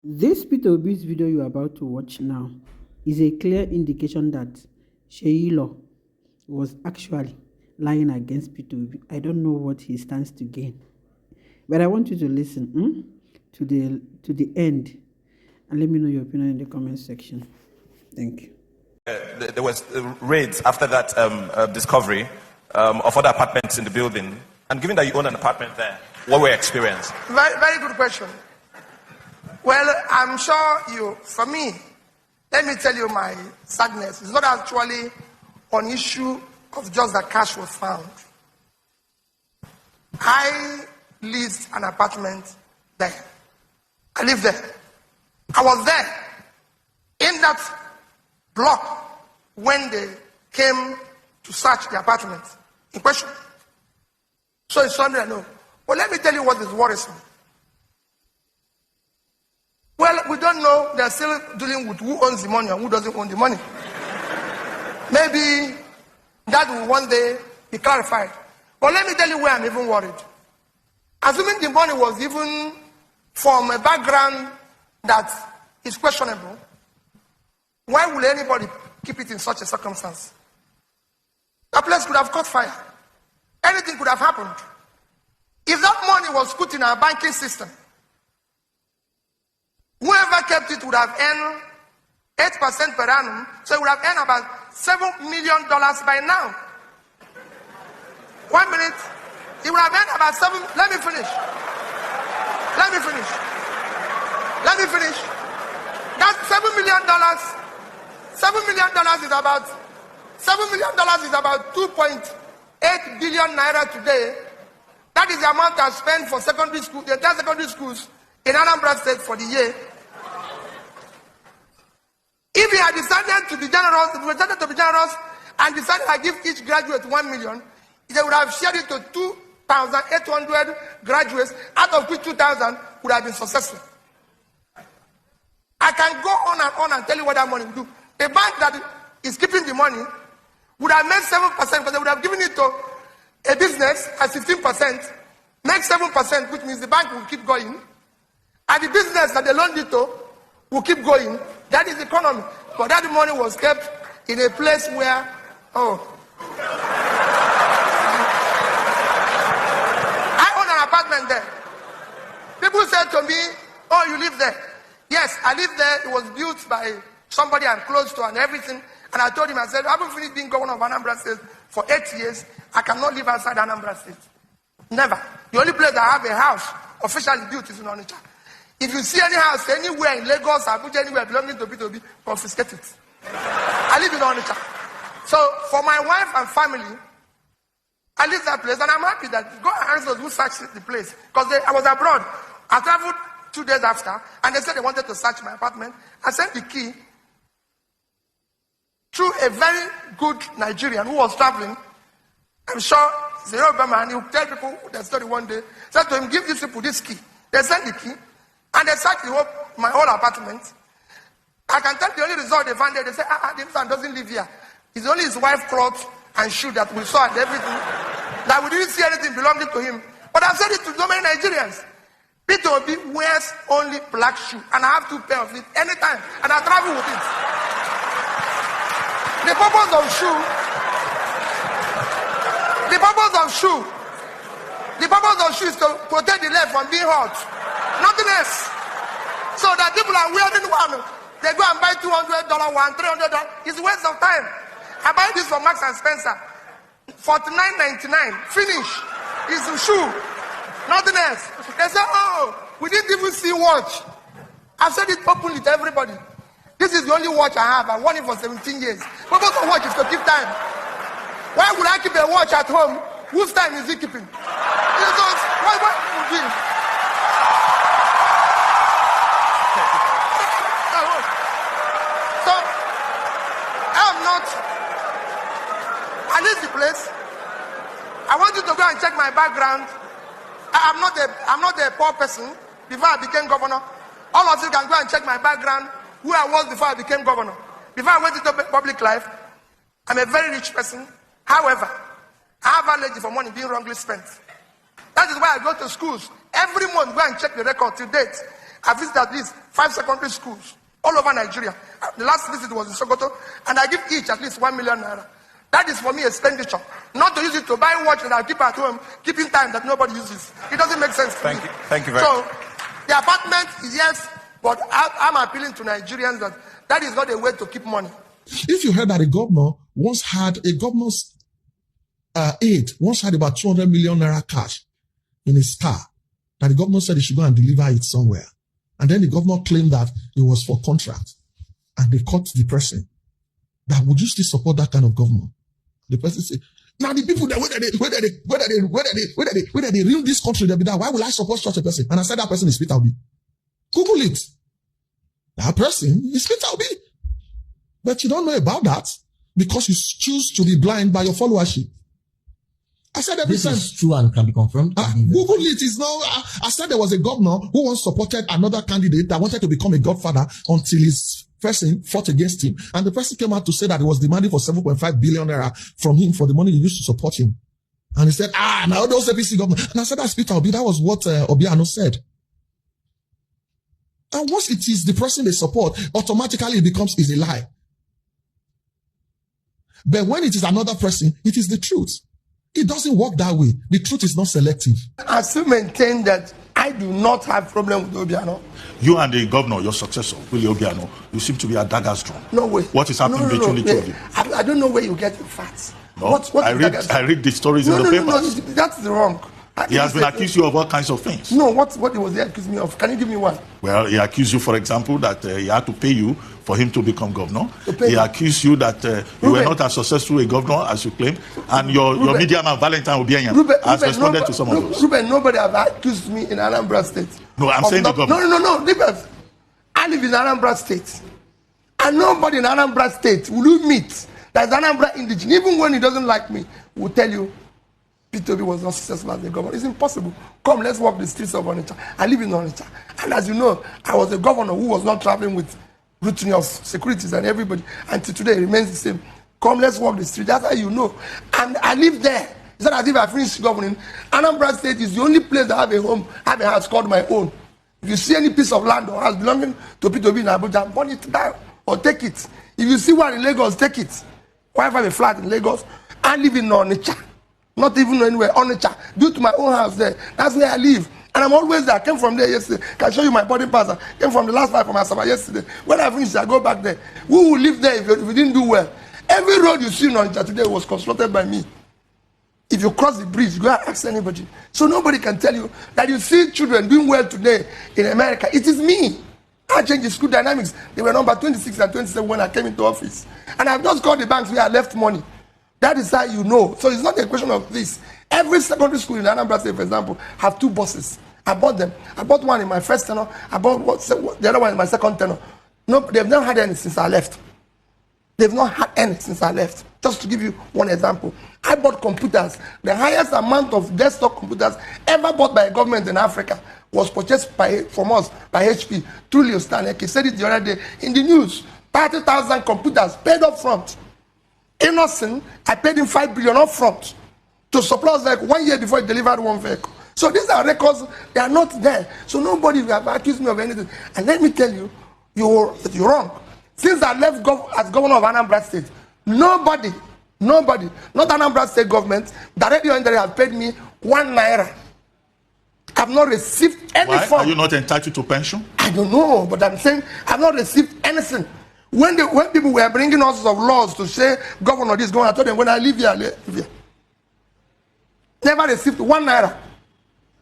This Peter Obi's video you are about to watch now is a clear indication that Seyilaw was actually lying against Peter Obi. I don't know what he stands to gain, but I want you to listen to the end and let me know your opinion in the comment section. Thank you. There was raids after that discovery of other apartments in the building. And given that you own an apartment there, what were your experience? Very, very good question. Well, I'm sure for me, let me tell you my sadness. It's not actually an issue of just that cash was found. I leased an apartment there. I lived there. I was there in that block when they came to search the apartment in question. So it's something I know. Well, let me tell you what is worrisome. Well, we don't know. They're still dealing with who owns the money and who doesn't own the money. Maybe that will one day be clarified. But let me tell you where I'm even worried. Assuming the money was even from a background that is questionable, why would anybody keep it in such a circumstance? The place could have caught fire. Anything could have happened. If that money was put in our banking system, whoever kept it would have earned 8% per annum, so it would have earned about $7 million by now. 1 minute, it would have earned about let me finish. That's $7 million. $7 million is about 2.8 billion naira today. That is the amount I spent for secondary school, the entire secondary schools in Anambra State for the year. If he had decided to be generous, and decided to give each graduate 1 million, they would have shared it to 2,800 graduates, out of which 2,000 would have been successful. I can go on and tell you what that money would do. A bank that is keeping the money would have made 7% because they would have given it to a business at 15%, make 7%, which means the bank will keep going, and the business that they loaned it to will keep going. That is economy. But that money was kept in a place where, I own an apartment there. People said to me, oh, you live there. Yes, I live there. It was built by somebody I'm close to and everything. And I told him, I said, I haven't finished being governor of Anambra State for 8 years. I cannot live outside Anambra State. Never. The only place I have a house officially built is in Onitsha. If you see any house anywhere in Lagos, Abuja, anywhere belonging to Peter Obi, confiscate it. I live in Onitsha. So for my wife and family, I live that place, and I'm happy that God asked those who searched the place. Because I was abroad. I traveled 2 days after, and they said they wanted to search my apartment. I sent the key through a very good Nigerian who was traveling. I'm sure Seyilaw Obama, and he would tell people the story one day. Said to him, give these people this key. They sent the key, and they searched my whole apartment. I can tell the only result they found there, they said, this man doesn't live here. It's only his wife's clothes and shoe that we saw and everything. That we didn't see anything belonging to him. But I've said it to so many Nigerians. Peter Obi wears only black shoe, and I have 2 pairs of it anytime, and I travel with it. The purpose of shoe is to protect the leg from being hot. Nothing else. So that people are wearing one. They go and buy $200 one, $300. It's a waste of time. I buy this from Marks and Spencer. $49.99. Finish. It's a shoe. Nothing else. They say, oh, we didn't even see watch. I've said it openly to everybody. This is the only watch I have. I worn it for 17 years. Purpose of watch is to keep time. Why would I keep a watch at home? Whose time is he keeping? Why would he? So, I leave the place. I want you to go and check my background. I'm not a poor person. Before I became governor, all of you can go and check my background, who I was before I became governor. Before I went into public life, I'm a very rich person. However, I have allergy for money being wrongly spent. That is why I go to schools every month, go and check the record to date. I visited at least 5 secondary schools all over Nigeria. The last visit was in Sokoto, and I give each at least 1 million naira. That is for me expenditure, not to use it to buy watch that I keep at home, keeping time that nobody uses. It doesn't make sense to me. Thank you very much. So, the apartment is yes, but I'm appealing to Nigerians that is not a way to keep money. If you heard that a governor once had a governor's aide, once had about 200 million naira cash in his car, that the governor said he should go and deliver it somewhere. And then the governor claimed that it was for contract. And they caught the person. That would you still support that kind of governor? The person said, now the people that whether they rule this country, they'll be that. Why will I support such a person? And I said that person is Peter Obi. Google it. That person is Peter Obi. But you don't know about that because you choose to be blind by your followership. I said every time. This is true and can be confirmed. Google it. Is now. I said there was a governor who once supported another candidate that wanted to become a godfather until his person fought against him. And the person came out to say that he was demanding for 7.5 billion naira from him for the money he used to support him. And he said, now those APC government. And I said, that's Peter Obi. That was what Obiano said. And once it is the person they support, automatically it becomes a lie. But when it is another person, it is the truth. It doesn't work that way. The truth is not selective. I still maintain that I do not have problem with Obiano. You and the governor, your successor, Willie Obiano, you seem to be a daggers drawn. No way. What is happening between the two of you? I don't know where you get your facts. No, I read the stories in the papers. No, that's wrong. He has been accused you of all kinds of things. No, what was he accused me of? Can you give me one? Well, he accused you, for example, that he had to pay you for him to become governor. He accused you that you were not as successful a governor as you claim, and your media man, Valentine Obienya, has responded to some of those. Ruben, nobody has accused me in Anambra State. No, I'm saying the governor. No, Libas. I live in Anambra State. And nobody in Anambra State will you meet that is Anambra indigenous, even when he doesn't like me, will tell you Peter Obi was not successful as a governor. It's impossible. Come, let's walk the streets of Onitsha. I live in Onitsha. And as you know, I was a governor who was not traveling with routine of securities and everybody. Until today, it remains the same. Come, let's walk the street. That's how you know. And I live there. It's not as if I finished governing. Anambra State is the only place that have a home, have a house called my own. If you see any piece of land or house belonging to Peter Obi in Abuja, burn it down or take it. If you see one in Lagos, take it. Why have a flat in Lagos? I live in Onitsha. Not even anywhere, Onitsha. Due to my own house there. That's where I live. And I'm always there. I came from there yesterday. Can show you my boarding pass. I came from the last flight from Asaba yesterday. When I finish, I go back there. Who will live there if you didn't do well? Every road you see in Onitsha today was constructed by me. If you cross the bridge, go and ask anybody. So nobody can tell you that you see children doing well today in America. It is me. I changed the school dynamics. They were number 26 and 27 when I came into office. And I've just called the banks where I left money. That is how you know. So it's not a question of this. Every secondary school in Anambra State, for example, have 2 buses. I bought them. I bought one in my first tenure. I bought the other one in my second tenure. No, they've not had any since I left. They've not had any since I left. Just to give you one example. I bought computers. The highest amount of desktop computers ever bought by a government in Africa was purchased from us, by HP, through Leo Stanley. He said it the other day in the news. 30,000 computers paid up front. Innocent, I paid him 5 billion up front to supply us like 1 year before he delivered one vehicle. So these are records, they are not there. So nobody will have accused me of anything. And let me tell you, you're wrong. Since I left as governor of Anambra State, nobody, not Anambra State government, directly or indirectly have paid me 1 naira. I've not received any Why? form. Are you not entitled to pension? I don't know, but I'm saying I've not received anything. When people were bringing all sorts of laws to say, governor, this, governor, I told them, when I live here, I live here. Never received 1 naira.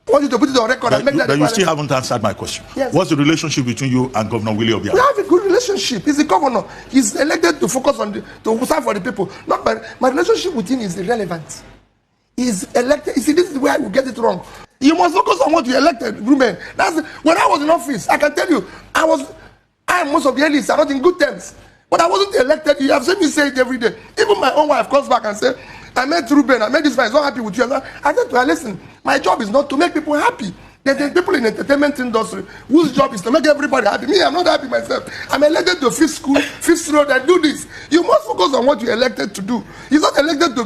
I want you to put it on record and make that. But you still haven't answered my question. Yes. What's the relationship between you and Governor Willie Obiano? We have a good relationship. He's the governor. He's elected to focus on to serve for the people. Not my relationship with him is irrelevant. He's elected. You see, this is where I will get it wrong. You must focus on what you elected, Ruben. That's when I was in office. I can tell you, I and most of the elites are not in good terms. But I wasn't elected. You have seen me say it every day. Even my own wife comes back and says, I met Ruben, I met this man, he's not happy with you. I said to her, listen, my job is not to make people happy. There's people in the entertainment industry whose job is to make everybody happy. Me, I'm not happy myself. I'm elected to fifth school, fifth road, and do this. You must focus on what you're elected to do. He's not elected to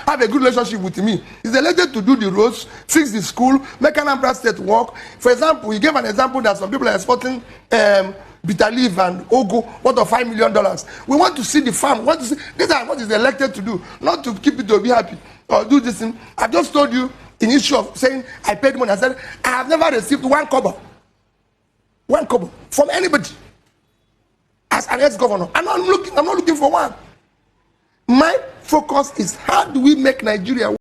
have a good relationship with me. He's elected to do the roads, fix the school, make Anambra State work. For example, he gave an example that some people are exporting bitter leaf and ogo worth of $5 million. We want to see the farm. We want to see these are what he's elected to do, not to keep it to be happy or do this thing. I just told you in issue of saying I paid money. I said I have never received one kobo from anybody as an ex-governor. I'm not looking for one. My focus is how do we make Nigeria